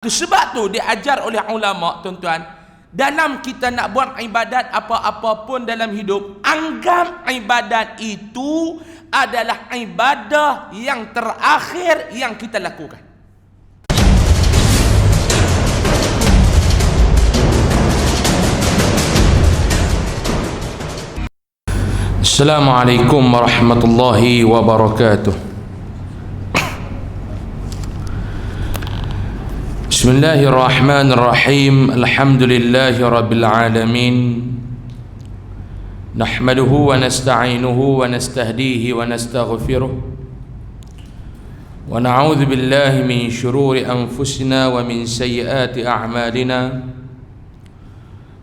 Sebab tu diajar oleh ulama, tuan-tuan, dalam kita nak buat ibadat apa-apa pun dalam hidup, anggap ibadat itu adalah ibadah yang terakhir yang kita lakukan. Assalamualaikum warahmatullahi wabarakatuh. Bismillahirrahmanirrahim. Alhamdulillahi rabbil alamin. Nahmaduhu wa nasta'inuhu wa nastahdihi wa nastaghfiruh. Wa na'udzu billahi min shururi anfusina wa min sayyiati a'malina.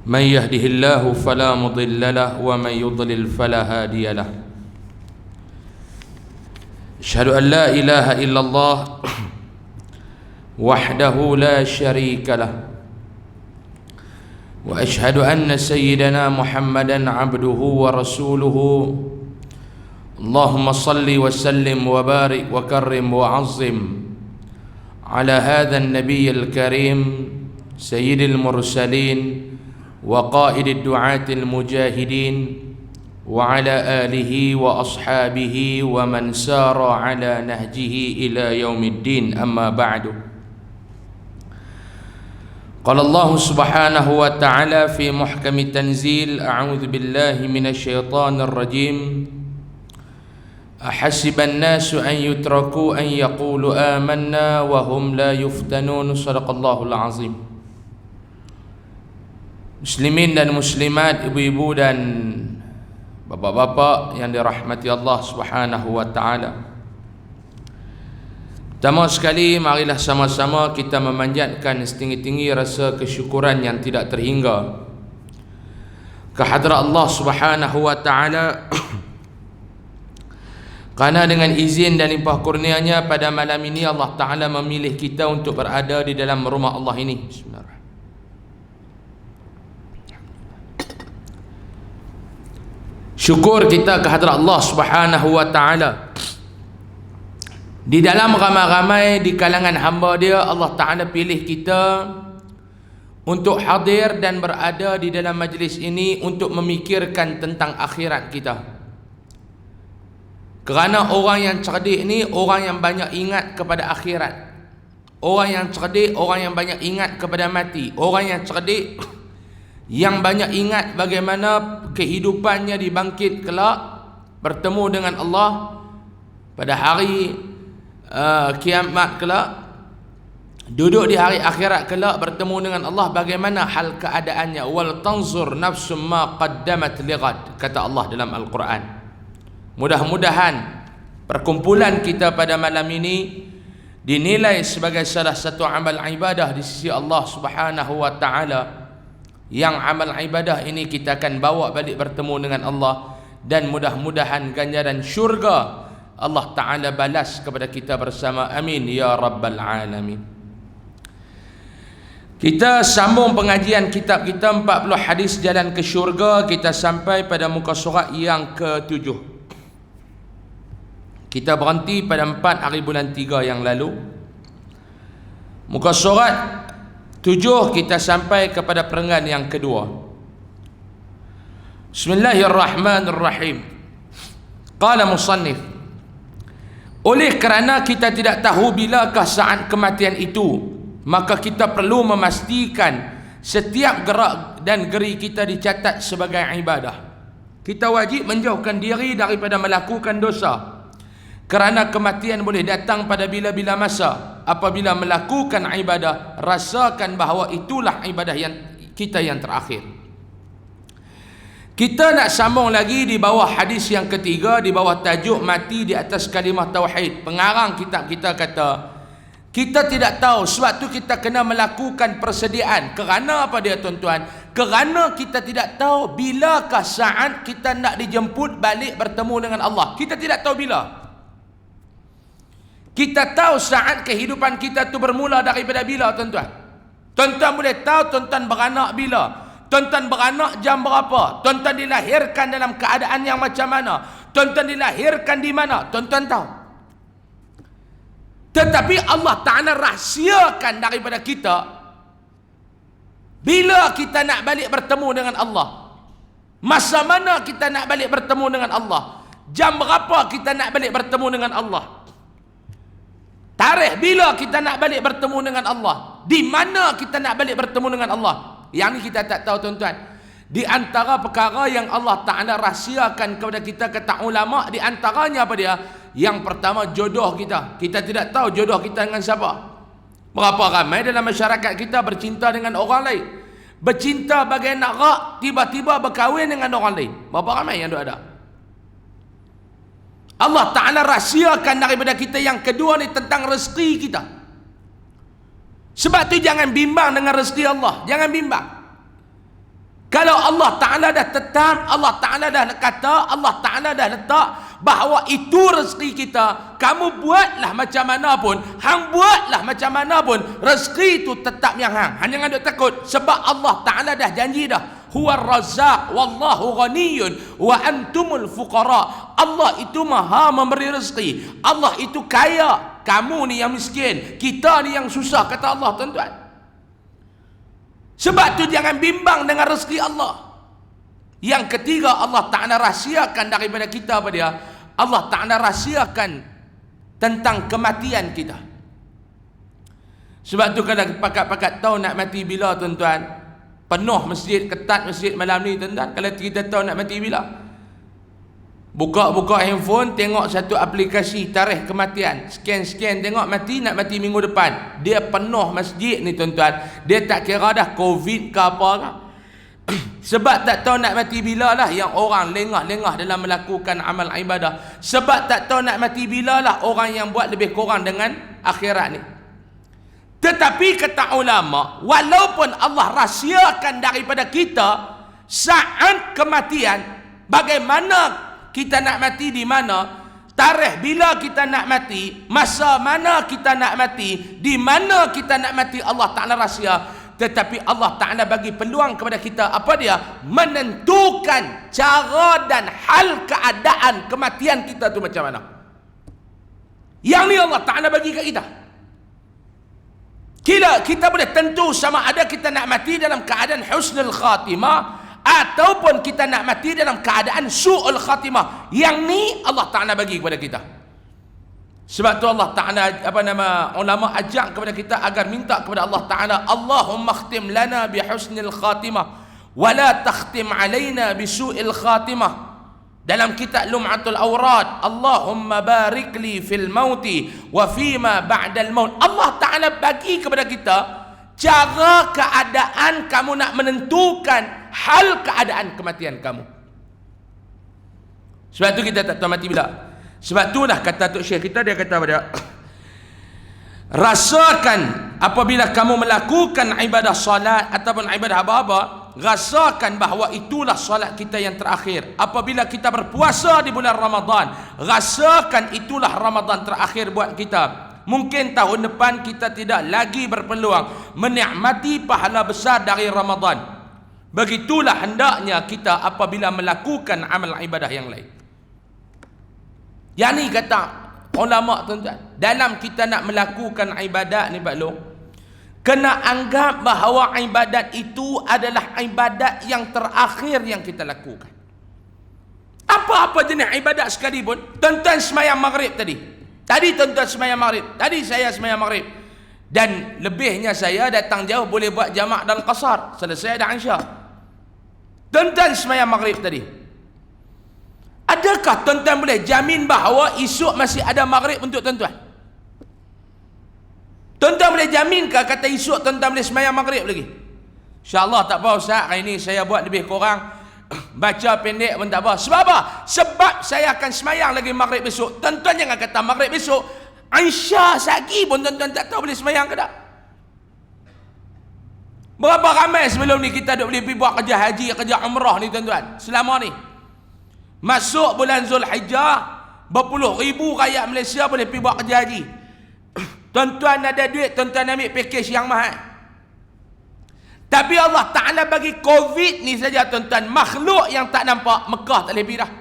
Man yahdihillahu fala mudilla lahu wa man yudlil fala hadiya lahu. Asyhadu an la ilaha illallah wahdahu la syarika lah, wa ashhadu anna sayyidana Muhammadan abduhu wa rasuluhu. Allahumma salli wa sallim wa barik wa karrim wa azzim ala hadha an-nabiy al-karim sayyidil mursalin wa qaidid du'atil mujahidin wa ala alihi wa ashabihi wa man sara ala nahjihi ila yaumiddin. Amma ba'du. Qala Allah subhanahu wa ta'ala fi muhkami tanzil, a'udzu billahi minasy syaithanir rajim. Ahasiban nasu an yutraku an yaqulu amanna wa hum la yuftanun. Shadaqallahul azim. Muslimin dan muslimat, ibu-ibu dan bapak-bapak yang dirahmati Allah subhanahu wa ta'ala, pertama sekali, marilah sama-sama kita memanjatkan setinggi-tinggi rasa kesyukuran yang tidak terhingga kehadrat Allah subhanahu wa ta'ala kerana dengan izin dan limpah kurnianya pada malam ini Allah ta'ala memilih kita untuk berada di dalam rumah Allah ini. Bismillahirrahmanirrahim. Syukur kita kehadrat Allah subhanahu wa ta'ala. Di dalam ramai-ramai di kalangan hamba dia, Allah Ta'ala pilih kita untuk hadir dan berada di dalam majlis ini untuk memikirkan tentang akhirat kita. Kerana orang yang cerdik ni orang yang banyak ingat kepada akhirat. Orang yang cerdik, orang yang banyak ingat kepada mati. Orang yang cerdik yang banyak ingat bagaimana kehidupannya dibangkit kelak, bertemu dengan Allah pada hari kiamat kelak, duduk di hari akhirat kelak, bertemu dengan Allah, bagaimana hal keadaannya. Wal tanzur nafsum ma qaddamat lighad, kata Allah dalam Al-Quran. Mudah-mudahan perkumpulan kita pada malam ini dinilai sebagai salah satu amal ibadah di sisi Allah subhanahu wa ta'ala, yang amal ibadah ini kita akan bawa balik bertemu dengan Allah, dan mudah-mudahan ganjaran syurga Allah Ta'ala balas kepada kita bersama. Amin ya Rabbal Alamin. Kita sambung pengajian kitab kita 40 hadis jalan ke syurga. Kita sampai pada muka surat yang ke-7. Kita berhenti pada 4 hari bulan 3 yang lalu. Muka surat 7 kita sampai kepada perenggan yang kedua. Bismillahirrahmanirrahim. Qala musannif, oleh kerana kita tidak tahu bilakah saat kematian itu, maka kita perlu memastikan setiap gerak dan geri kita dicatat sebagai ibadah. Kita wajib menjauhkan diri daripada melakukan dosa, kerana kematian boleh datang pada bila-bila masa. Apabila melakukan ibadah, rasakan bahawa itulah ibadah yang kita yang terakhir. Kita nak sambung lagi di bawah hadis yang ketiga, di bawah tajuk mati di atas kalimah tauhid. Pengarang kitab kita kata, kita tidak tahu, sebab tu kita kena melakukan persediaan. Kerana apa dia tuan-tuan? Kerana kita tidak tahu bilakah saat kita nak dijemput balik bertemu dengan Allah. Kita tidak tahu bila. Kita tahu saat kehidupan kita tu bermula daripada bila, tuan-tuan? Tuan-tuan boleh tahu tuan-tuan beranak bila? Tuan-tuan beranak jam berapa? Tuan-tuan dilahirkan dalam keadaan yang macam mana? Tuan-tuan dilahirkan di mana? Tuan-tuan tahu? Tetapi Allah Ta'ala rahsiakan daripada kita bila kita nak balik bertemu dengan Allah. Masa mana kita nak balik bertemu dengan Allah? Jam berapa kita nak balik bertemu dengan Allah? Tarikh bila kita nak balik bertemu dengan Allah? Di mana kita nak balik bertemu dengan Allah? Yang ni kita tak tahu tuan-tuan. Di antara perkara yang Allah Ta'ala rahsiakan kepada kita, kata ulama, di antaranya apa dia? Yang pertama, jodoh kita. Kita tidak tahu jodoh kita dengan siapa. Berapa ramai dalam masyarakat kita bercinta dengan orang lain. Bercinta bagai nak rak, tiba-tiba berkahwin dengan orang lain. Berapa ramai yang ada? Allah Ta'ala rahsiakan daripada kita. Yang kedua ni tentang rezeki kita. Sebab tu jangan bimbang dengan rezeki Allah. Jangan bimbang. Kalau Allah Ta'ala dah tetap, Allah Ta'ala dah kata, Allah Ta'ala dah letak bahawa itu rezeki kita, kamu buatlah macam mana pun, hang buatlah macam mana pun, rezeki itu tetap yang hang. Hang jangan duk takut, sebab Allah Ta'ala dah janji dah, huwar razzaq wallahu ghaniyun wa antumul fuqara. Allah itu maha memberi rezeki, Allah itu kaya, kamu ni yang miskin, kita ni yang susah, kata Allah, tuan-tuan. Sebab tu jangan bimbang dengan rezeki Allah. Yang ketiga, Allah Ta'ala rahsiakan daripada kita apa dia? Allah Ta'ala rahsiakan tentang kematian kita. Sebab tu kalau pakat-pakat tahu nak mati bila, tuan-tuan, penuh masjid, ketat masjid malam ni, tuan-tuan. Kalau kita tahu nak mati bila, buka-buka handphone, tengok satu aplikasi tarikh kematian, scan-scan, tengok mati, nak mati minggu depan. Dia penuh masjid ni, tuan-tuan. Dia tak kira dah COVID ke apa kan. Sebab tak tahu nak mati bila lah yang orang lengah-lengah dalam melakukan amal ibadah. Sebab tak tahu nak mati bila lah orang yang buat lebih kurang dengan akhirat ni. Tetapi kata ulama, walaupun Allah rahsiakan daripada kita saat kematian, bagaimana kita nak mati, di mana, tarikh bila kita nak mati, masa mana kita nak mati, di mana kita nak mati, Allah Ta'ala rahsia. Tetapi Allah Ta'ala bagi peluang kepada kita, apa dia? Menentukan cara dan hal keadaan kematian kita tu macam mana. Yang ni Allah Ta'ala bagi kat kita. Kita boleh tentu sama ada kita nak mati dalam keadaan husnul khatimah ataupun kita nak mati dalam keadaan su'ul khatimah. Yang ni Allah Ta'ala bagi kepada kita. Sebab tu Allah Ta'ala, ulama ajak kepada kita agar minta kepada Allah Ta'ala, Allahumma khtim lana bi husnil khatimah wa la takhtim alaina bi su'il khatimah. Dalam kitab Lum'atul Awrad, Allahumma barik li fil mauti wa fima ba'dal maut. Allah Ta'ala bagi kepada kita cara keadaan kamu nak menentukan hal keadaan kematian kamu. Sebab tu kita tak tahu mati bila. Sebab tu lah kata Tok Syekh kita, dia kata pada rasakan apabila kamu melakukan ibadah salat ataupun ibadah apa-apa, rasakan bahawa itulah salat kita yang terakhir. Apabila kita berpuasa di bulan Ramadan, rasakan itulah Ramadan terakhir buat kita. Mungkin tahun depan kita tidak lagi berpeluang menikmati pahala besar dari Ramadan. Begitulah hendaknya kita apabila melakukan amal ibadah yang lain. Yang ni kata ulama, tuan-tuan, dalam kita nak melakukan ibadat ni Pak Long, kena anggap bahawa ibadat itu adalah ibadat yang terakhir yang kita lakukan. Apa-apa jenis ibadat sekalipun. Tuan-tuan semayang maghrib tadi. Tuan-tuan semayang maghrib. Tadi saya semayang maghrib. Dan lebihnya saya datang jauh boleh buat jamak dan qasar. Selesai dah Isya. Tuan-tuan semayang maghrib tadi. Adakah tuan-tuan boleh jamin bahawa esok masih ada maghrib untuk tuan-tuan? Tuan-tuan boleh jaminkah kata esok tuan-tuan boleh semayang maghrib lagi? InsyaAllah tak apa Ustaz, hari ni saya buat lebih kurang baca pendek pun tak apa. Sebab apa? Sebab saya akan semayang lagi maghrib besok. Tuan-tuan jangan kata maghrib besok Aisyah sagi pun tuan-tuan tak tahu boleh semayang ke tak. Berapa ramai sebelum ni kita duk boleh pergi buat kerja haji, kerja umrah ni tuan-tuan, selama ni. Masuk bulan Zulhijjah, berpuluh ribu rakyat Malaysia boleh pergi buat kerja haji. Tuan-tuan ada duit, tuan-tuan ambil package yang mahal. Tapi Allah Ta'ala bagi COVID ni saja tuan-tuan, makhluk yang tak nampak, Mekah tak boleh pergi dah.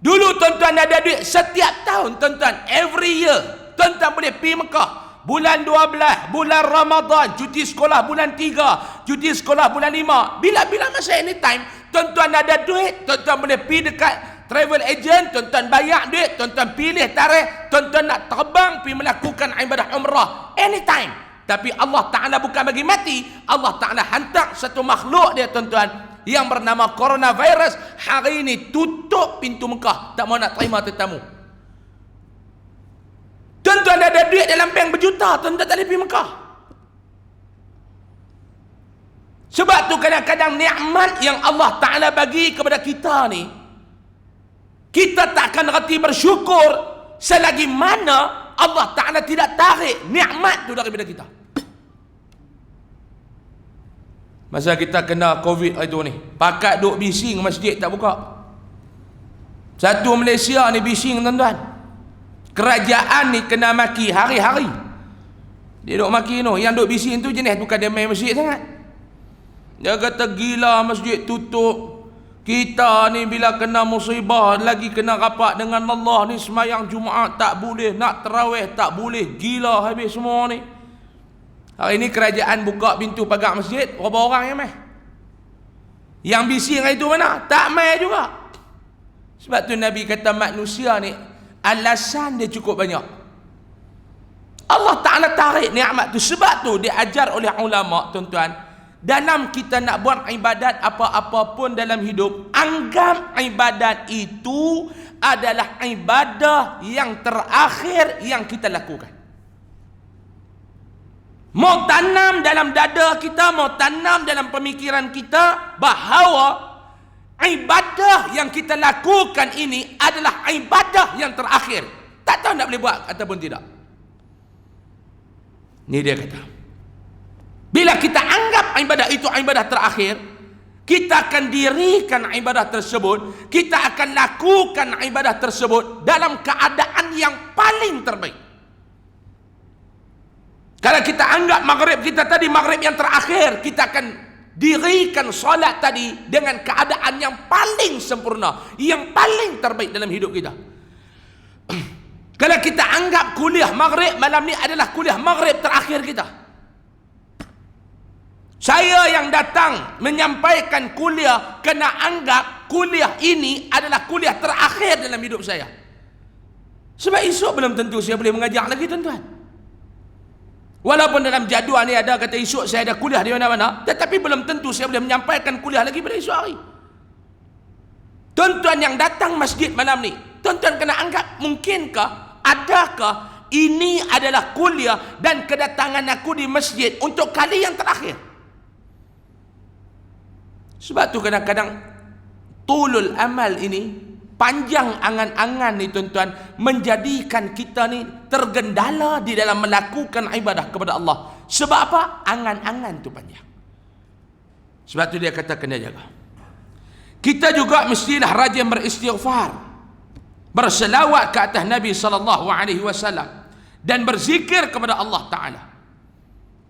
Dulu tuan-tuan ada duit, setiap tahun tuan-tuan, every year, Tuan-tuan boleh pergi Mekah. Bulan 12, bulan Ramadan, cuti sekolah bulan 3, cuti sekolah bulan 5. Bila-bila masa anytime, tuan-tuan ada duit, tuan-tuan boleh pergi dekat travel agent, tuan-tuan bayar duit, tuan-tuan pilih tarikh, tuan-tuan nak terbang pergi melakukan ibadah umrah anytime. Tapi Allah Ta'ala bukan bagi mati. Allah Ta'ala hantar satu makhluk dia tuan-tuan yang bernama coronavirus. Hari ini tutup pintu Mekah, tak mau nak terima tetamu. Tuan-tuan ada duit dalam bank berjuta, tuan-tuan tak boleh pergi Mekah. Sebab tu kadang-kadang nikmat yang Allah Ta'ala bagi kepada kita ni, kita tak akan reti bersyukur selagi mana Allah Ta'ala tidak tarik nikmat tu daripada kita. Masa kita kena COVID itu ni, pakat duk bising masjid tak buka. Satu Malaysia ni bising tuan-tuan. Kerajaan ni kena maki hari-hari. Dia duk maki tu. Yang duk bising tu jenis bukan dia main masjid sangat. Dia kata gila masjid tutup. Kita ni bila kena musibah lagi kena rapat dengan Allah ni, semayang Jumaat tak boleh, nak tarawih tak boleh. Gila habis semua ni. Hari ni kerajaan buka pintu pagar masjid, berapa orang yang main? Yang bising itu mana? Tak main juga. Sebab tu Nabi kata manusia ni alasan dia cukup banyak. Allah Ta'ala tarik nikmat tu. Sebab tu diajar oleh ulama tuan-tuan, dalam kita nak buat ibadat apa-apa pun dalam hidup, anggap ibadat itu adalah ibadah yang terakhir yang kita lakukan. Mau tanam dalam dada kita, mau tanam dalam pemikiran kita bahawa ibadah yang kita lakukan ini adalah ibadah yang terakhir. Tak tahu nak boleh buat ataupun tidak. Ni dia kata, bila kita anggap ibadah itu ibadah terakhir, kita akan dirikan ibadah tersebut, kita akan lakukan ibadah tersebut dalam keadaan yang paling terbaik. Kalau kita anggap maghrib kita tadi maghrib yang terakhir, kita akan dirikan solat tadi dengan keadaan yang paling sempurna, yang paling terbaik dalam hidup kita. Kalau kita anggap kuliah maghrib malam ni adalah kuliah maghrib terakhir kita, saya yang datang menyampaikan kuliah kena anggap kuliah ini adalah kuliah terakhir dalam hidup saya. Sebab esok belum tentu saya boleh mengajar lagi tuan-tuan. Walaupun dalam jadual ni ada kata esok saya ada kuliah di mana-mana, tetapi belum tentu saya boleh menyampaikan kuliah lagi pada esok hari. Tuan-tuan yang datang masjid malam ni, tuan-tuan kena anggap, mungkinkah, adakah ini adalah kuliah dan kedatangan aku di masjid untuk kali yang terakhir. Sebab tu kadang-kadang tulul amal ini, panjang angan-angan ni tuan-tuan, menjadikan kita ni tergendala di dalam melakukan ibadah kepada Allah. Sebab apa? Angan-angan tu panjang. Sebab tu dia kata kena jaga. Kita juga mestilah rajin beristighfar, berselawat ke atas Nabi SAW dan berzikir kepada Allah Ta'ala.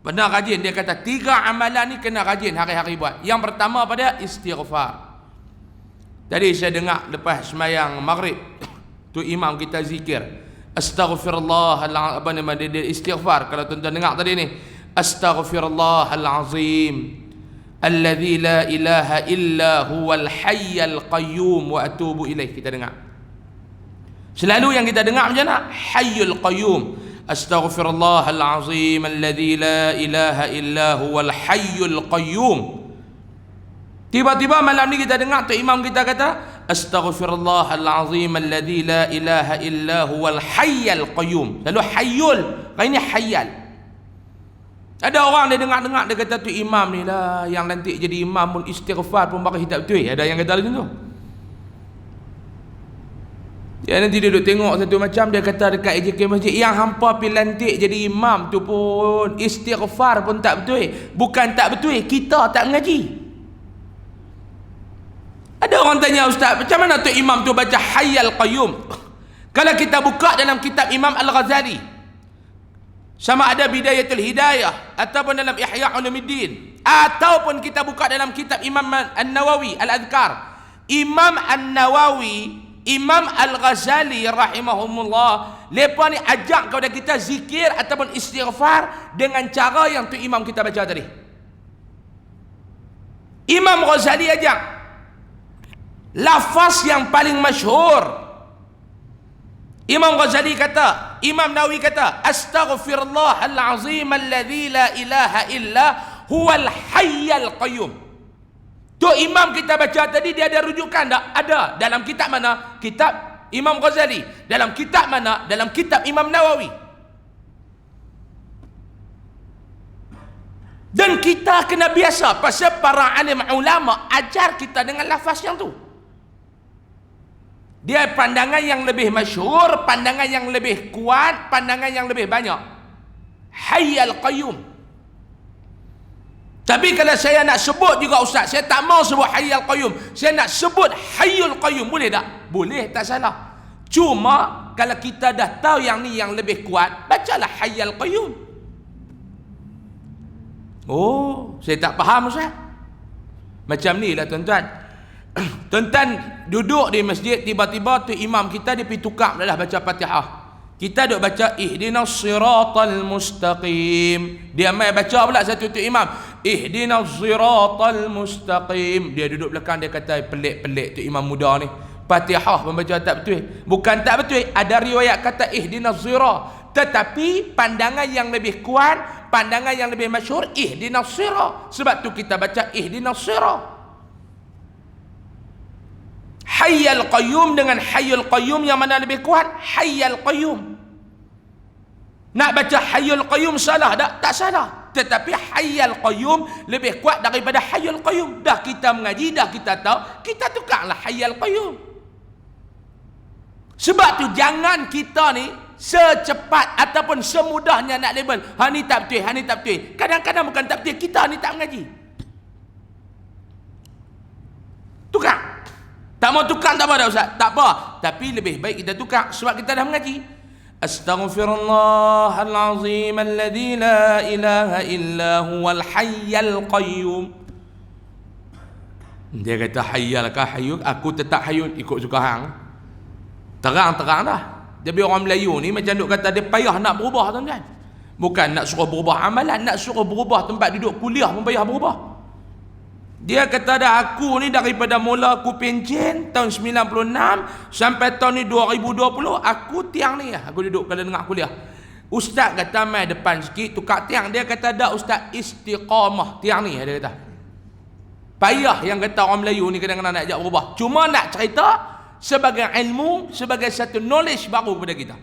Benar rajin. Dia kata 3 amalan ni kena rajin hari-hari buat. Yang pertama pada istighfar. Tadi saya dengar lepas semayang maghrib tu imam kita zikir astaghfirullah dia istighfar. Kalau tuan-tuan dengar tadi ni, astaghfirullahal-azim alladzi la ilaha illa huwal hayyul qayyum wa atubu ilaih. Kita dengar selalu yang kita dengar macam mana? Hayyul qayyum, astaghfirullahal-azim alladzi la ilaha illa huwal hayyul qayyum. Tiba-tiba malam ni kita dengar tu imam kita kata astaghfirullahal-azim alladzi la ilaha illa huwal hayyul qayyum. Lalu hayyul, ini hayyal. Ada orang dia dengar-dengar dia kata tu imam ni lah yang nanti jadi imam pun istighfar pun pakai tak betul. Ada yang kata macam tu. Dia nanti dia duduk tengok satu macam, dia kata dekat AJK masjid yang hampa pi lantik jadi imam tu pun istighfar pun tak betul. Bukan tak betul, kita tak mengaji. Ada orang tanya, ustaz, macam mana tu imam tu baca hayyul qayyum? Kalau kita buka dalam kitab Imam Al-Ghazali, sama ada Bidayatul Hidayah ataupun dalam Ihya Ulumuddin, ataupun kita buka dalam kitab Imam An-Nawawi Al-Adhkar, Imam An-Nawawi Imam Al-Ghazali rahimahumullah, mereka ni ajak kepada kita zikir ataupun istighfar dengan cara yang tu imam kita baca tadi. Imam Ghazali ajak lafaz yang paling masyhur. Imam Ghazali kata, Imam Nawawi kata, astaghfirullahal azim alladzi la ilaha illa huwal hayyul qayyum. Tu imam kita baca tadi, dia ada rujukan tak? Ada. Dalam kitab mana? Kitab Imam Ghazali. Dalam kitab mana? Dalam kitab Imam Nawawi. Dan kita kena biasa, pasal para alim ulama ajar kita dengan lafaz yang tu. Dia pandangan yang lebih masyhur, pandangan yang lebih kuat, pandangan yang lebih banyak. Hayyul qayyum. Tapi kalau saya nak sebut juga ustaz, saya tak mau sebut Hayyul Qayyum, saya nak sebut Hayyul Qayyum, boleh tak? Boleh, tak salah. Cuma kalau kita dah tahu yang ni yang lebih kuat, bacalah Hayyul Qayyum. Oh, saya tak faham ustaz. Macam ni lah tuan-tuan. Tuan-tuan duduk di masjid, tiba-tiba tu imam kita dia pergi tukar dah baca Fatihah. Kita duk baca ihdinas siratal mustaqim. Dia mai baca pula satu tu imam, ihdinas siratal mustaqim. Dia duduk belakang, dia kata pelik-pelik tu imam muda ni. Fatihah membaca tak betul. Bukan tak betul, ada riwayat kata ihdinas sirat. Tetapi pandangan yang lebih kuat, pandangan yang lebih masyhur ihdinas sirat. Sebab tu kita baca ihdinas sirat. Hayyul Qayyum dengan Hayyul Qayyum yang mana lebih kuat? Hayyul Qayyum. Nak baca Hayyul Qayyum salah tak? Tak salah. Tetapi Hayyul Qayyum lebih kuat daripada Hayyul Qayyum. Dah kita mengaji, dah kita tahu, kita tukarlah Hayyul Qayyum. Sebab tu jangan kita ni secepat ataupun semudahnya nak label, ha ni tak betul, ha ni tak betul. Kadang-kadang bukan tak betul, kita ni tak mengaji. Tukar. Tak mau tukar tak apa dah ustaz. Tak apa. Tapi lebih baik kita tukar sebab kita dah mengaji. Astaghfirullahal azim alladzi la ilaha illa huwal hayyul qayyum. Dia kata hayyul kah hayyul, aku tetap hayyul ikut suka hang. Terang-terang dah. Jadi orang Melayu ni macam duk kata dia payah nak berubah tuan-tuan. Bukan nak suruh berubah amalan, nak suruh berubah tempat duduk kuliah pun payah berubah. Dia kata dah, aku ni daripada mula aku pencen tahun 96 sampai tahun ni 2020, aku tiang ni lah aku duduk kalau dengar kuliah. Ustaz kata mai depan sikit tukar tiang. Dia kata dah ustaz, istiqamah tiang ni, dia kata. Payah yang kata orang Melayu ni kadang-kadang nak ajak berubah. Cuma nak cerita sebagai ilmu, sebagai satu knowledge baru kepada kita.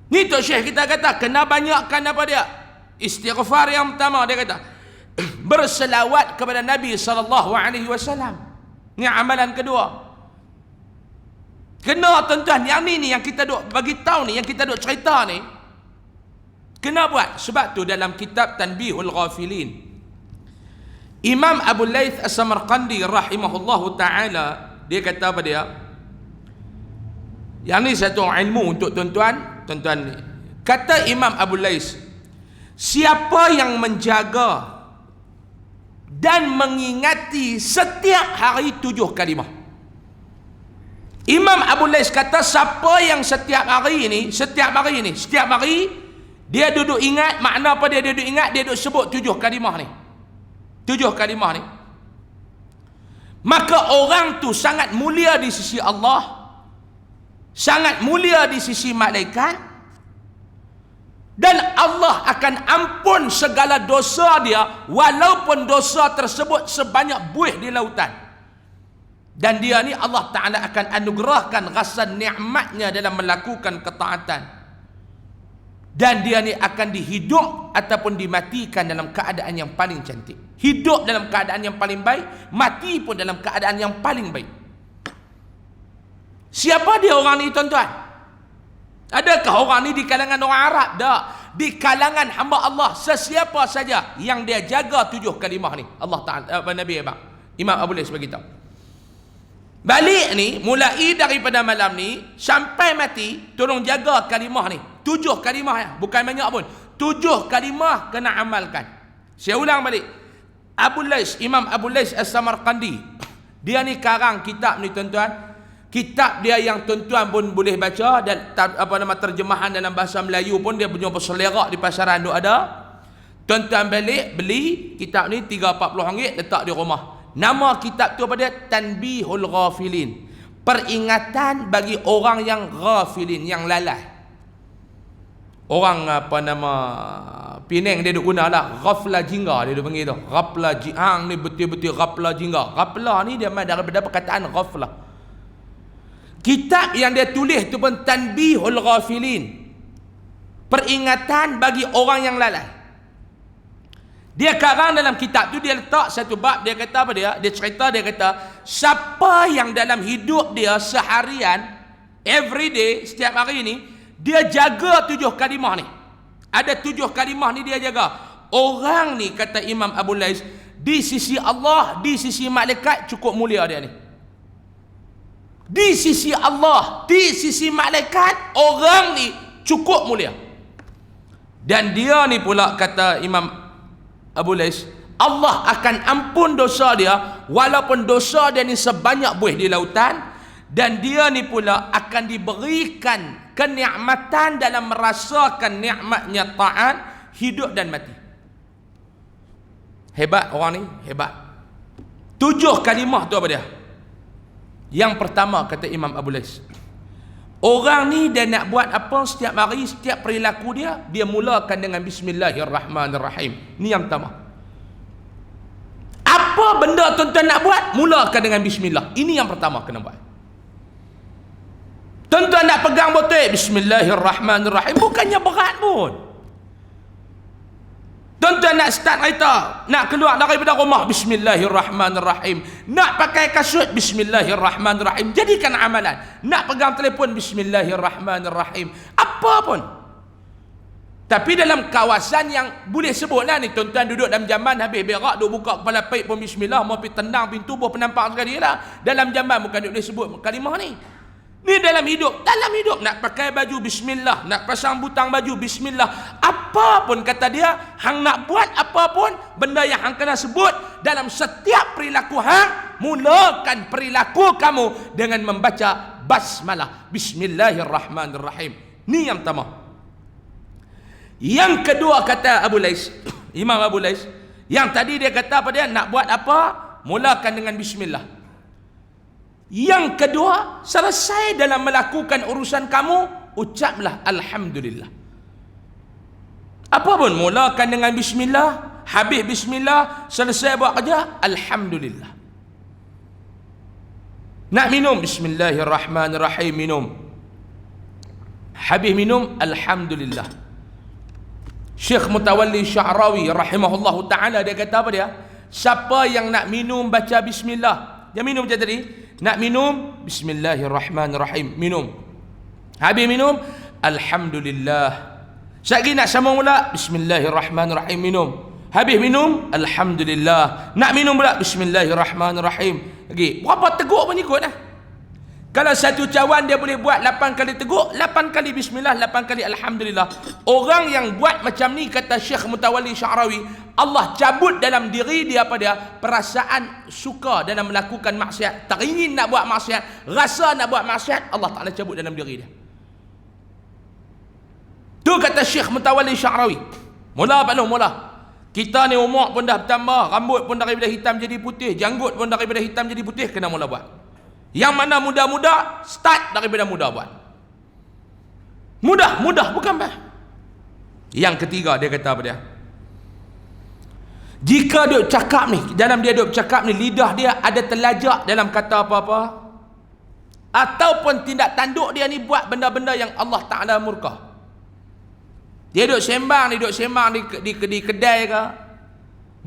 Ni Tok Syekh kita kata kena banyakkan apa dia? Istighfar yang pertama dia kata berselawat kepada Nabi SAW. Ni amalan kedua. Kena tuan-tuan, yang ni yang kita duk bagi tahu ni, yang kita duk cerita ni, kena buat. Sebab tu dalam kitab Tanbihul Ghafilin, Imam Abu Laith As-Samarqandi rahimahullahu ta'ala, dia kata apa dia? Yang ni satu ilmu untuk tuan-tuan ni. Kata Imam Abu Laith, siapa yang menjaga dan mengingati setiap hari 7 kalimah. Imam Abu Laith kata siapa yang setiap hari dia duduk ingat, makna apa dia duduk ingat, dia duduk sebut 7 kalimah ni. 7 kalimah ni. Maka orang tu sangat mulia di sisi Allah, sangat mulia di sisi malaikat, dan Allah akan ampun segala dosa dia walaupun dosa tersebut sebanyak buih di lautan. Dan dia ni Allah Ta'ala akan anugerahkan rasa nikmatnya dalam melakukan ketaatan. Dan dia ni akan dihidup ataupun dimatikan dalam keadaan yang paling cantik. Hidup dalam keadaan yang paling baik, mati pun dalam keadaan yang paling baik. Siapa dia orang ni tuan-tuan? Adakah orang ni di kalangan orang Arab? Tak. Di kalangan hamba Allah, sesiapa saja yang dia jaga 7 kalimah ni. Allah Ta'ala, Nabi Abang, Imam Abu Laith beritahu. Balik ni, mulai daripada malam ni sampai mati, tolong jaga kalimah ni. 7 kalimah ya, bukan banyak pun. 7 kalimah kena amalkan. Saya ulang balik. Abu Laith, Imam Abu Laith As-Samarqandi, dia ni karang kitab ni tuan-tuan. Kitab dia yang tuan-tuan pun boleh baca, dan terjemahan dalam bahasa Melayu pun dia punya berselerak di pasaran tu ada. Tuan-tuan balik beli kitab ni 3-40 ringgit, letak di rumah. Nama kitab tu apa dia? Tanbihul Ghafilin. Peringatan bagi orang yang ghafilin, yang lalai. Orang Penang dia duk guna lah ghafla jingga, dia duk panggil tu. Ghafla jihang ni betul-betul ghafla jingga. Ghafla ni dia daripada perkataan ghafla. Kitab yang dia tulis tu pun Tanbihul Ghafilin. Peringatan bagi orang yang lalai. Dia karang dalam kitab tu, dia letak satu bab, dia kata apa dia? Dia cerita, dia kata, siapa yang dalam hidup dia seharian, every day, setiap hari ni, dia jaga 7 kalimah ni. Ada 7 kalimah ni dia jaga. Orang ni, kata Imam Abu Lais, di sisi Allah, di sisi malaikat, cukup mulia dia ni. Di sisi Allah, di sisi malaikat, orang ni cukup mulia. Dan dia ni pula, kata Imam Abu Lais, Allah akan ampun dosa dia walaupun dosa dia ni sebanyak buih di lautan, dan dia ni pula akan diberikan kenikmatan dalam merasakan nikmatnya taat, hidup dan mati. Hebat orang ni, hebat. 7 kalimah tu apa dia? Yang pertama, kata Imam Abu Lais, orang ni dia nak buat apa setiap hari, setiap perilaku dia, dia mulakan dengan Bismillahirrahmanirrahim. Ni yang pertama. Apa benda tuan-tuan nak buat, mulakan dengan Bismillah. Ini yang pertama kena buat. Tuan-tuan nak pegang botol, Bismillahirrahmanirrahim, bukannya berat pun. Tuan-tuan nak start kereta, nak keluar daripada rumah, Bismillahirrahmanirrahim. Nak pakai kasut, Bismillahirrahmanirrahim. Jadikan amalan. Nak pegang telefon, Bismillahirrahmanirrahim. Apa pun. Tapi dalam kawasan yang boleh sebutlah ni, tuan-tuan duduk dalam jamban, habis berak, duk buka kepala paip pun Bismillah, mau pergi tendang pintu pun penampak sekali lah. Dalam jamban bukan duk boleh sebut kalimah ni. Ni dalam hidup nak pakai baju, Bismillah. Nak pasang butang baju, Bismillah. Apa pun kata dia, hang nak buat apa pun, benda yang hang kena sebut dalam setiap perilaku hang, mulakan perilaku kamu dengan membaca basmalah, Bismillahirrahmanirrahim. Ni yang pertama. Yang kedua, kata Abu Lais, Imam Abu Lais, yang tadi dia kata apa dia, nak buat apa, mulakan dengan Bismillah. Yang kedua, selesai dalam melakukan urusan kamu, ucaplah Alhamdulillah. Apa pun, mulakan dengan Bismillah, habis Bismillah, selesai buat kerja, Alhamdulillah. Nak minum, Bismillahirrahmanirrahim, minum. Habis minum, Alhamdulillah. Syekh Mutawalli Sya'rawi rahimahullahu ta'ala, dia kata apa dia? Siapa yang nak minum baca Bismillah, dia minum macam tadi, nak minum, Bismillahirrahmanirrahim, minum. Habis minum, Alhamdulillah. Sekali nak sambung pula, Bismillahirrahmanirrahim, minum. Habis minum, Alhamdulillah. Nak minum pula, Bismillahirrahmanirrahim. Lagi, berapa teguk pun ikut lah. Kalau satu cawan dia boleh buat 8 kali teguk, 8 kali Bismillah, 8 kali Alhamdulillah. Orang yang buat macam ni, kata Syekh Mutawalli Sya'rawi, Allah cabut dalam diri dia apa dia? Perasaan suka dalam melakukan maksiat, teringin nak buat maksiat, rasa nak buat maksiat, Allah Ta'ala cabut dalam diri dia. Tu kata Syekh Mutawalli Sya'rawi. Mula apa lu? Mula. Kita ni umur pun dah bertambah, rambut pun daripada hitam jadi putih, janggut pun daripada hitam jadi putih, kena mula buat. Yang mana muda-muda, start daripada muda buat. Mudah, bukan bah. Yang ketiga, dia kata apa dia? Jika duk cakap ni, dalam dia duk cakap ni, lidah dia ada terlajak dalam kata apa-apa, ataupun tindak tanduk dia ni buat benda-benda yang Allah Ta'ala murka. Dia duk sembang di kedai ke,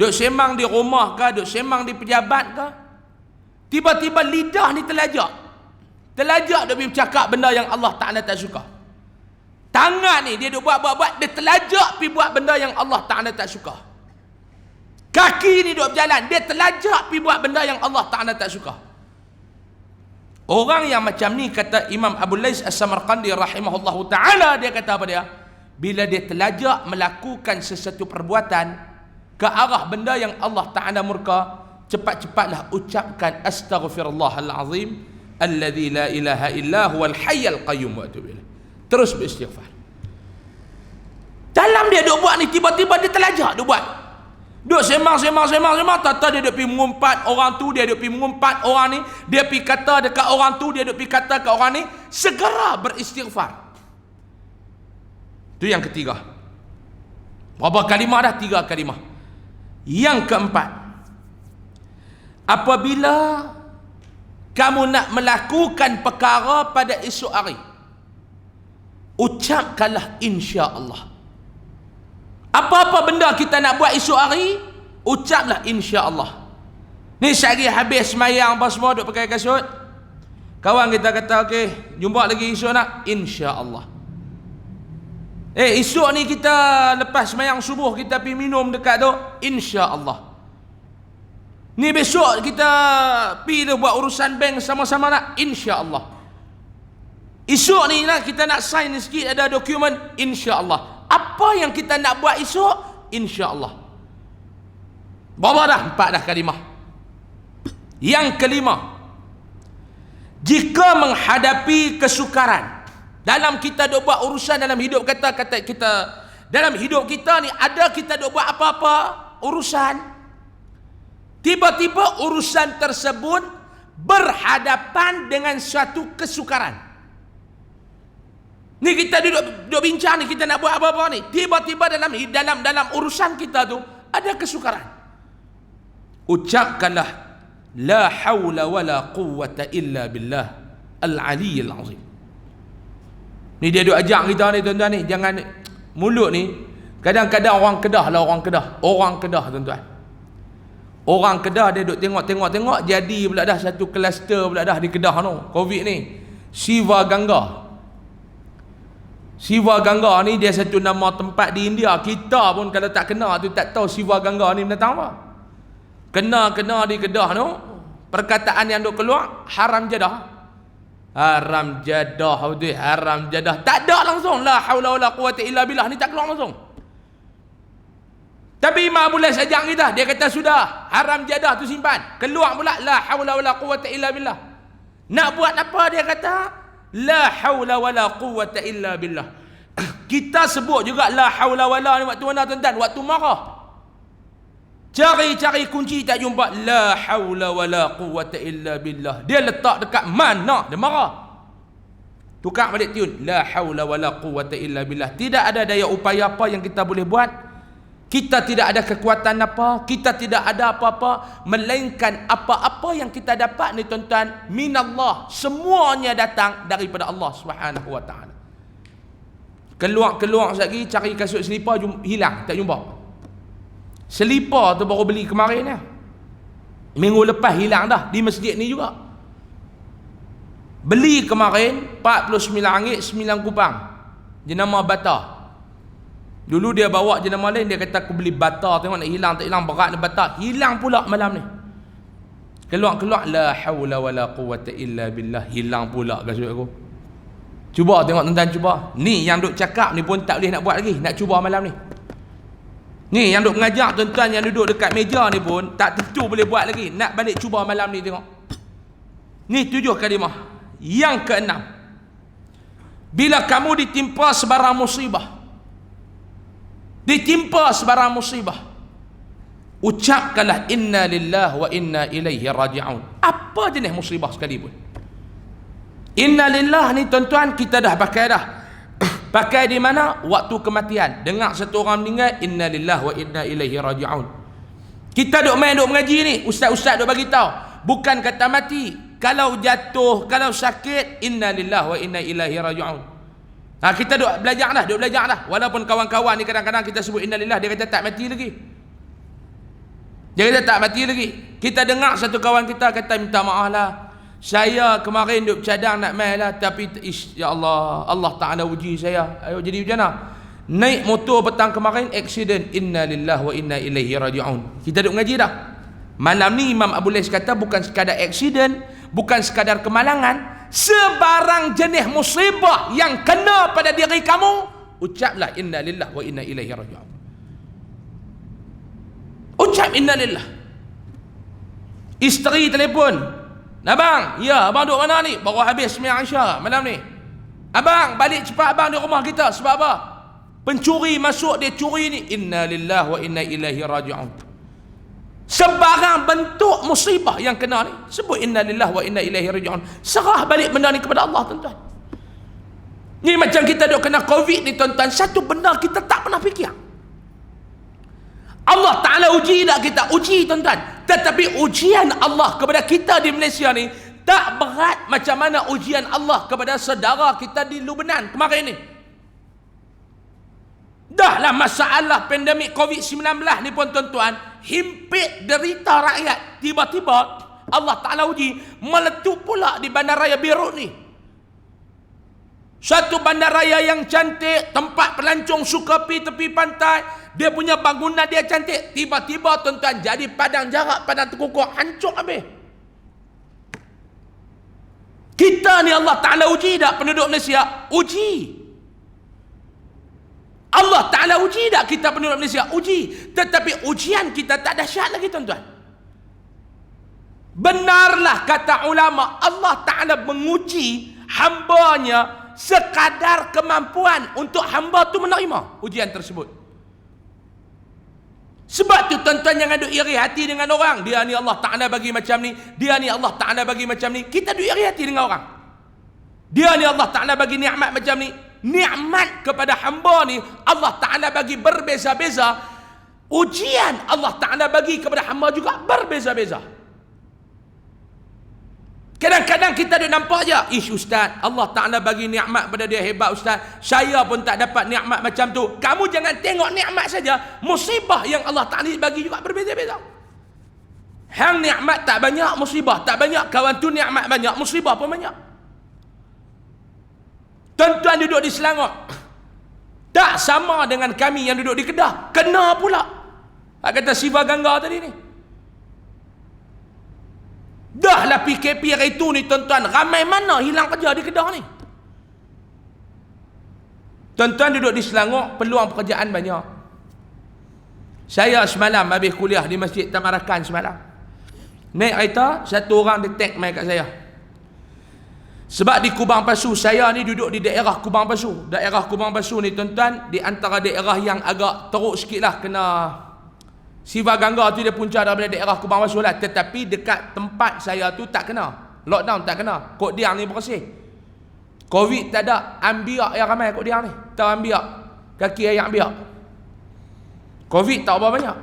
duk sembang di rumah ke, duk sembang di pejabat ke, tiba-tiba lidah ni terlajak dia bercakap benda yang Allah Ta'ala tak suka. Tangan ni dia duk buat, dia terlajak pergi buat benda yang Allah Ta'ala tak suka. Kaki ni duk berjalan, dia terlajak pergi buat benda yang Allah Ta'ala tak suka. Orang yang macam ni, kata Imam Abu Lais As-Samarqandi rahimahullahu ta'ala, dia kata apa dia? Bila dia terlajak melakukan sesuatu perbuatan ke arah benda yang Allah Ta'ala murka, cepat-cepatlah ucapkan Astaghfirullahalazim, alladzi la ilaha illa huwal hayyul qayyum wa atubu ilaih. Terus beristighfar. Dalam dia duk buat ni, tiba-tiba dia terlajak duk buat. Duk semang, tata dia duk pergi mengumpat orang tu, dia duk pergi mengumpat orang ni, dia pergi kata dekat orang tu, dia duk pergi kata kat orang ni, segera beristighfar. Itu yang ketiga. Berapa kalimah dah? 3 kalimah. Yang keempat, apabila kamu nak melakukan perkara pada esok hari, ucapkanlah insya-Allah. Apa-apa benda kita nak buat esok hari, ucaplah insya-Allah. Ni sehari habis semayang apa semua duk pakai kasut, kawan kita kata okey, jumpa lagi esok nak, insya-Allah. Esok ni kita lepas semayang subuh kita pergi minum dekat tu, insya-Allah. Ni besok kita pergi tu buat urusan bank sama-sama nak, insya-Allah. Esok ni lah kita nak sign sikit ada dokumen, insya-Allah. Apa yang kita nak buat esok, insya-Allah. Berapa dah? 4 dah kalimah. Yang kelima, jika menghadapi kesukaran dalam kita duk buat urusan dalam hidup kata kita dalam hidup kita ni, ada kita duk buat apa-apa urusan, tiba-tiba urusan tersebut berhadapan dengan suatu kesukaran. Ni kita duduk bincang ni, kita nak buat apa-apa ni, tiba-tiba dalam urusan kita tu ada kesukaran. Ucapkanlah la haula wala quwwata illa billah al-aliyyil azim. Ni dia duk ajak kita ni tuan-tuan ni, jangan mulut ni. Kadang-kadang orang Kedah tuan-tuan. Orang Kedah dia duk tengok jadi pula dah satu kluster pula dah di Kedah tu, Covid ni. Siva Ganga ni dia satu nama tempat di India. Kita pun kalau tak kenal tu tak tahu Siva Ganga ni binatang apa. Kena di Kedah tu, perkataan yang duk keluar haram jadah. Haram jadah. Tak ada langsung la haula wala quwwata illa billah ni, tak keluar langsung. Tapi Imam Abu Lais ajak kita, dia kata sudah, haram jadah tu simpan. Keluar pula la haula wala quwwata illa billah. Nak buat apa dia kata? La haula wala quwwata illa billah. Kita sebut juga la haula wala ni waktu mana tuan-tuan? Waktu marah. Cari kunci tak jumpa. La haula wala quwwata illa billah. Dia letak dekat mana? Dia marah. Tukar balik tune. La haula wala quwwata illa billah. Tidak ada daya upaya apa yang kita boleh buat. Kita tidak ada kekuatan apa, kita tidak ada apa-apa, melainkan apa-apa yang kita dapat ni tuan-tuan, minallah, semuanya datang daripada Allah Subhanahu wa taala. Keluar sekejap lagi cari kasut selipar, hilang, tak jumpa. Selipar tu baru beli kemarin lah. Minggu lepas hilang dah di masjid ni juga. Beli kemarin RM49 9 kupang. Jenama bata. Dulu dia bawa jenama lain, dia kata aku beli bata, tengok nak hilang tak hilang, berat ni bata. Hilang pula malam ni. Keluar la haula wala quwwata illa billah, hilang pula kasut aku. Cuba tengok tuan-tuan, cuba. Ni yang duk cakap ni pun tak boleh nak buat lagi, nak cuba malam ni. Ni yang duk mengajar tuan-tuan yang duduk dekat meja ni pun tak tentu boleh buat lagi, nak balik cuba malam ni tengok. Ni 7 kalimah. Yang keenam, bila kamu ditimpa sebarang musibah, ucapkanlah inna lillahi wa inna ilaihi raji'un. Apa jenis musibah sekalipun. Inna lillahi ni tuan-tuan kita dah pakai dah. Pakai di mana? Waktu kematian. Dengar satu orang meninggal, inna lillahi wa inna ilaihi raji'un. Kita duk mengaji ni, ustaz-ustaz duk bagi tahu, bukan kata mati. Kalau jatuh, kalau sakit, inna lillahi wa inna ilaihi raji'un. Kita duk belajar dah. Walaupun kawan-kawan ni kadang-kadang kita sebut innalillah, dia kata tak mati lagi. Kita dengar satu kawan kita kata, minta maaf lah, saya kemarin duk cadang nak main lah, tapi ya Allah, Allah Ta'ala uji saya. Ayo jadi macam mana? Naik motor petang kemarin, accident, innalillah wa inna ilaihi raji'un. Kita duk ngaji dah. Malam ni Imam Abu Lais kata bukan sekadar accident, bukan sekadar kemalangan, sebarang jenis musibah yang kena pada diri kamu, ucaplah inna lillahi wa inna ilaihi raji'un. Ucap inna lillah. Isteri telefon, Abang, ya, abang duduk mana ni? Baru habis sembahyang Isya malam ni. Abang, balik cepat abang di rumah kita. Sebab apa? Pencuri masuk, dia curi ni. Inna lillahi wa inna ilaihi raji'un. Sebarang bentuk musibah yang kena ni, sebut inna lillahi wa inna ilaihi raji'un. Serah balik benda ni kepada Allah, tuan-tuan. Ni macam kita duk kena Covid ni, tuan-tuan. Satu benda kita tak pernah fikir. Allah Ta'ala uji tak kita? Uji, tuan-tuan. Tetapi ujian Allah kepada kita di Malaysia ni tak berat macam mana ujian Allah kepada saudara kita di Lubnan kemarin ni. Dahlah masalah pandemik COVID-19 ni pun, tuan-tuan, himpit derita rakyat. Tiba-tiba Allah Ta'ala uji, meletup pula di Bandaraya Beirut ni. Satu bandaraya yang cantik, tempat pelancong suka pergi tepi pantai, dia punya bangunan dia cantik. Tiba-tiba, tuan-tuan, jadi padang jarak, padang terkukur, hancur habis. Kita ni Allah Ta'ala uji tak penduduk Malaysia? Uji. Allah Ta'ala uji tak kita penduduk Malaysia? Uji. Tetapi ujian kita tak dahsyat lagi, tuan-tuan. Benarlah kata ulama, Allah Ta'ala menguji hambanya sekadar kemampuan untuk hamba tu menerima ujian tersebut. Sebab tu, tuan-tuan, jangan duk iri hati dengan orang. Dia ni Allah Ta'ala bagi macam ni, dia ni Allah Ta'ala bagi macam ni. Kita duk iri hati dengan orang. Dia ni Allah Ta'ala bagi nikmat macam ni. Nikmat kepada hamba ni Allah Ta'ala bagi berbeza-beza. Ujian Allah Ta'ala bagi kepada hamba juga berbeza-beza. Kadang-kadang kita duk nampak je, ish ustaz, Allah Ta'ala bagi nikmat pada dia, hebat ustaz, saya pun tak dapat nikmat macam tu. Kamu jangan tengok nikmat saja, musibah yang Allah Ta'ala bagi juga berbeza-beza. Hang nikmat tak banyak, musibah tak banyak. Kawan tu nikmat banyak, musibah pun banyak. Tuan-tuan duduk di Selangor tak sama dengan kami yang duduk di Kedah. Kena pula. Kata Siva Gangga tadi ni. Dahlah PKP hari itu ni, tuan-tuan, ramai mana hilang kerja di Kedah ni. Tuan-tuan duduk di Selangor, peluang pekerjaan banyak. Saya semalam habis kuliah di Masjid Tamarakan semalam. Naik kereta, satu orang dia tag mai kat saya. Sebab di Kubang Pasu, saya ni duduk di daerah Kubang Pasu. Daerah Kubang Pasu ni, tuan-tuan, di antara daerah yang agak teruk sikit lah kena Siva Gangga tu, dia punca daripada daerah Kubang Pasu lah. Tetapi dekat tempat saya tu tak kena. Lockdown tak kena. Kok Diang ni bersih. Covid tak ada. Ambiak yang ramai Kok Diang ni. Tahu ambiak? Kaki ayam ambiak. Covid tak berapa banyak.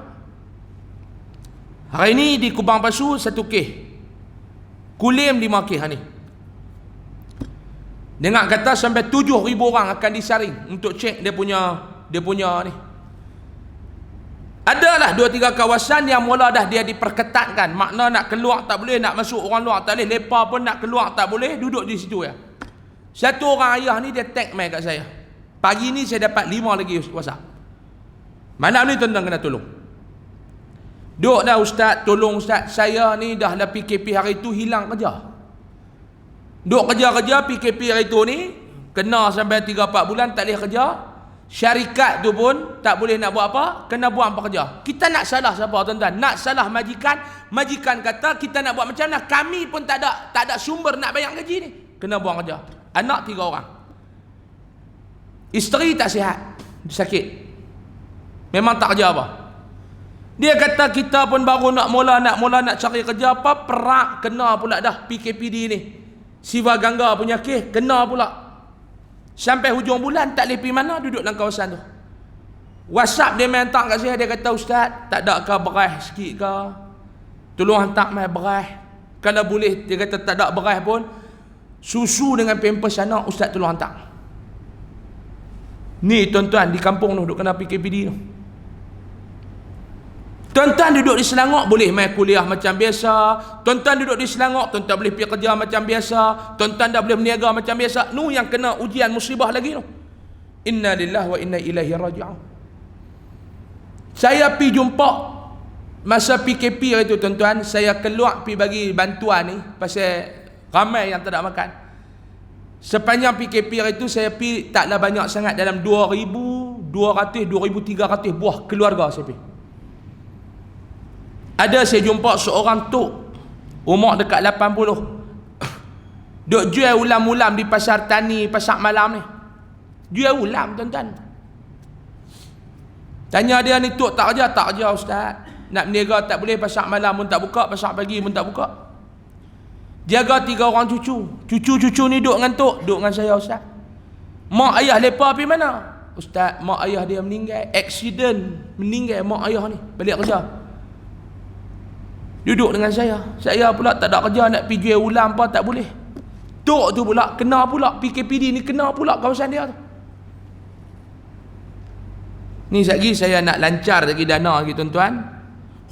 Hari ni di Kubang Pasu 1 kes. Kulim 5 kes hari ni. Dengar kata sampai 7,000 orang akan disaring untuk cek dia punya ni. Adalah 2-3 kawasan yang mula dah dia diperketatkan. Makna nak keluar tak boleh, nak masuk orang luar tak boleh, lepa pun nak keluar tak boleh, duduk di situ ya. Satu orang ayah ni dia tag mai kat saya. Pagi ni saya dapat 5 lagi WhatsApp. Malam ni tuan-tuan kena tolong. Duk dah ustaz, tolong ustaz, saya ni dah lah PKP hari tu hilang kerja. Duk kerja-kerja PKP hari tu ni, kena sampai 3-4 bulan tak boleh kerja. Syarikat tu pun tak boleh nak buat apa, kena buang pekerja. Kita nak salah siapa, tuan-tuan? Nak salah majikan. Majikan kata kita nak buat macam mana, kami pun tak ada sumber nak bayar gaji ni, kena buang kerja. Anak 3 orang. Isteri tak sihat, sakit, memang tak kerja apa. Dia kata kita pun baru nak mula nak cari kerja apa, perak kena pula dah PKPD ni. Siva Gangga punya kes kena pula. Sampai hujung bulan tak boleh pergi mana, duduk dalam kawasan tu. WhatsApp dia main hantar kat saya, dia kata ustaz, tak ada ke beras sikit ke, tolong hantar mai beras. Kalau boleh, dia kata tak ada beras pun, susu dengan pampers anak ustaz tolong hantar. Ni tuan-tuan di kampung tu duduk kena PKPD tu. Tuan-tuan duduk di Selangor boleh main kuliah macam biasa. Tuan-tuan duduk di Selangor, tuan-tuan boleh pergi kerja macam biasa. Tuan-tuan dah boleh berniaga macam biasa. Nu yang kena ujian musibah lagi tu. Inna lillahi wa inna ilaihi raji'un. Saya pergi jumpa masa PKP itu, tuan-tuan, saya keluar pergi bagi bantuan ni pasal ramai yang tak ada makan. Sepanjang PKP itu saya pergi taklah banyak sangat, dalam 2,200 2,300 buah keluarga saya pergi. Ada saya jumpa seorang tok Umur dekat 80. Duk jual ulam-ulam di pasar tani, pasar malam ni. Jual ulam tuan-tuan. Tanya dia ni, tok tak kerja? Tak kerja ustaz. Nak berniaga tak boleh, pasar malam pun tak buka, pasar pagi pun tak buka. Jaga 3 orang cucu. Cucu-cucu ni duduk dengan tok, duduk dengan saya ustaz. Mak ayah lepa pergi mana? Ustaz, mak ayah dia meninggal, accident, meninggal mak ayah ni, balik kerja. Duduk dengan saya. Saya pula tak ada kerja, nak pergi jual ulam apa tak boleh. Tok tu pula kena pula, PKPD ni kena pula kawasan dia tu. Ni lagi saya nak lancar lagi dana lagi tuan-tuan.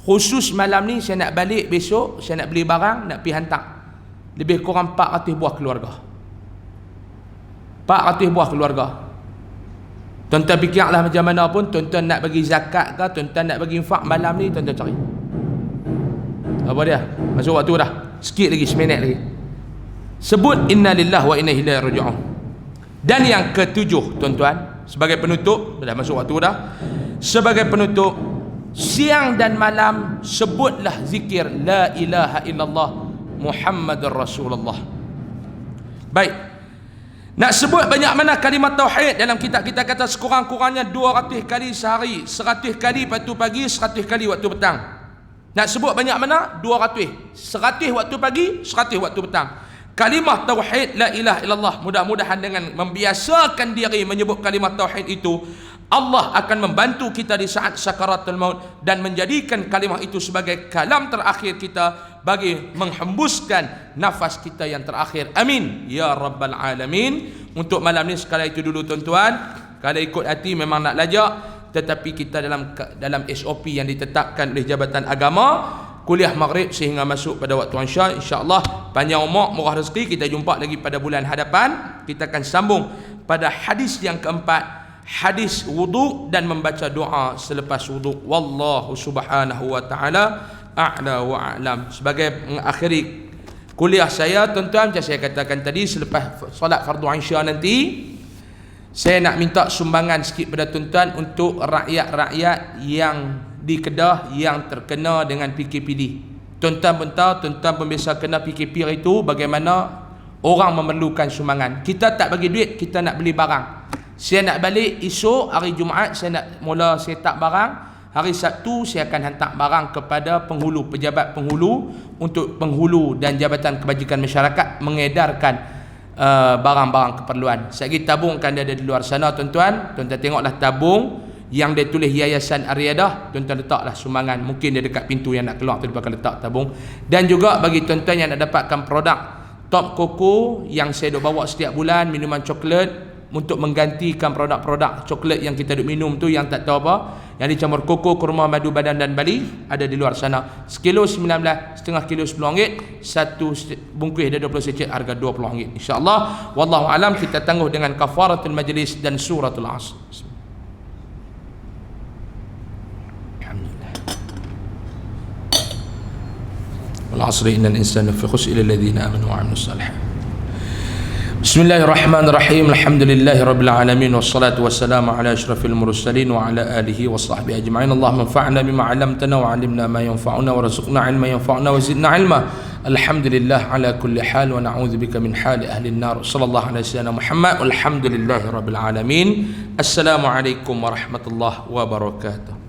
Khusus malam ni saya nak balik besok, saya nak beli barang, nak pergi hantar. Lebih kurang 400 buah keluarga. 400 buah keluarga. Tuan-tuan fikirlah macam mana pun, tuan-tuan nak bagi zakat ke, tuan-tuan nak bagi infak malam ni, tuan-tuan cari. Apa dia? Masuk waktu dah. Sikit lagi, seminit lagi. Sebut inna lillahi wa inna ilaihi raji'un. Dan yang ketujuh tuan-tuan, sebagai penutup, dah masuk waktu dah. Sebagai penutup, siang dan malam sebutlah zikir la ilaha illallah Muhammadur Rasulullah. Baik. Nak sebut banyak mana kalimat tauhid dalam kitab kita kata sekurang-kurangnya 200 kali sehari, 100 kali waktu pagi, 100 kali waktu petang. Nak sebut banyak mana? 200. 100 waktu pagi, 100 waktu petang. Kalimah tauhid la ilaha illallah. Mudah-mudahan dengan membiasakan diri menyebut kalimah tauhid itu, Allah akan membantu kita di saat sakaratul maut dan menjadikan kalimah itu sebagai kalam terakhir kita bagi menghembuskan nafas kita yang terakhir. Amin ya rabbal alamin. Untuk malam ni sekali itu dulu tuan-tuan. Kalau ikut hati memang nak lajak, tetapi kita dalam SOP yang ditetapkan oleh Jabatan Agama, kuliah maghrib sehingga masuk pada waktu isya. InsyaAllah panjang umur, murah rezeki. Kita jumpa lagi pada bulan hadapan. Kita akan sambung pada hadis yang keempat, hadis wudu dan membaca doa selepas wudu. Wallahu subhanahu wa ta'ala a'la wa a'lam. Sebagai mengakhiri kuliah saya tuan-tuan, macam saya katakan tadi, selepas solat fardu isya nanti, saya nak minta sumbangan sikit pada tuan-tuan untuk rakyat-rakyat yang di Kedah yang terkena dengan PKPD. Tuan-tuan pun tahu, tuan-tuan pun biasa kena PKP itu, bagaimana orang memerlukan sumbangan. Kita tak bagi duit, kita nak beli barang. Saya nak balik esok hari Jumaat, saya nak mula setak barang. Hari Sabtu saya akan hantar barang kepada penghulu, pejabat penghulu, untuk penghulu dan Jabatan Kebajikan Masyarakat mengedarkan barang-barang keperluan. Saya tabungkan dia ada di luar sana tuan-tuan. Tuan-tuan tengoklah tabung yang dia tulis Yayasan Aryadah, tuan-tuan letaklah sumbangan. Mungkin dia dekat pintu yang nak keluar tu, dia bakal letak tabung. Dan juga bagi tuan-tuan yang nak dapatkan produk Top Coco yang saya duk bawa setiap bulan, minuman coklat, untuk menggantikan produk-produk coklat yang kita duk minum tu yang tak tahu apa, yang dicampur koko, kurma, madu badan dan bali, ada di luar sana. Sekilo 19, setengah kilo RM10, satu bungkus ada 20 secet harga RM20. InsyaAllah, wallahu alam, kita tangguh dengan kafaratul majlis dan suratul asr. Alhamdulillah. Wal asri innal insana fi khusr illa alladhina amanu wa amilus salihat. Bismillahirrahmanirrahim. Alhamdulillahi rabbil alamin, wassalatu wassalamu ala asyrafil mursalin wa ala alihi wa sahbihi ajma'in. Allahumma anfa'na bima 'allamtana wa 'allimna ma yanfa'una wa rzuqna 'ilman yanfa'una wa zidna 'ilma. Alhamdulillah ala kulli hal wa na'udzubika min hali ahli an-nar. Sallallahu alaihi wasallam Muhammad. Alhamdulillahi rabbil alamin. Assalamualaikum warahmatullahi wabarakatuh.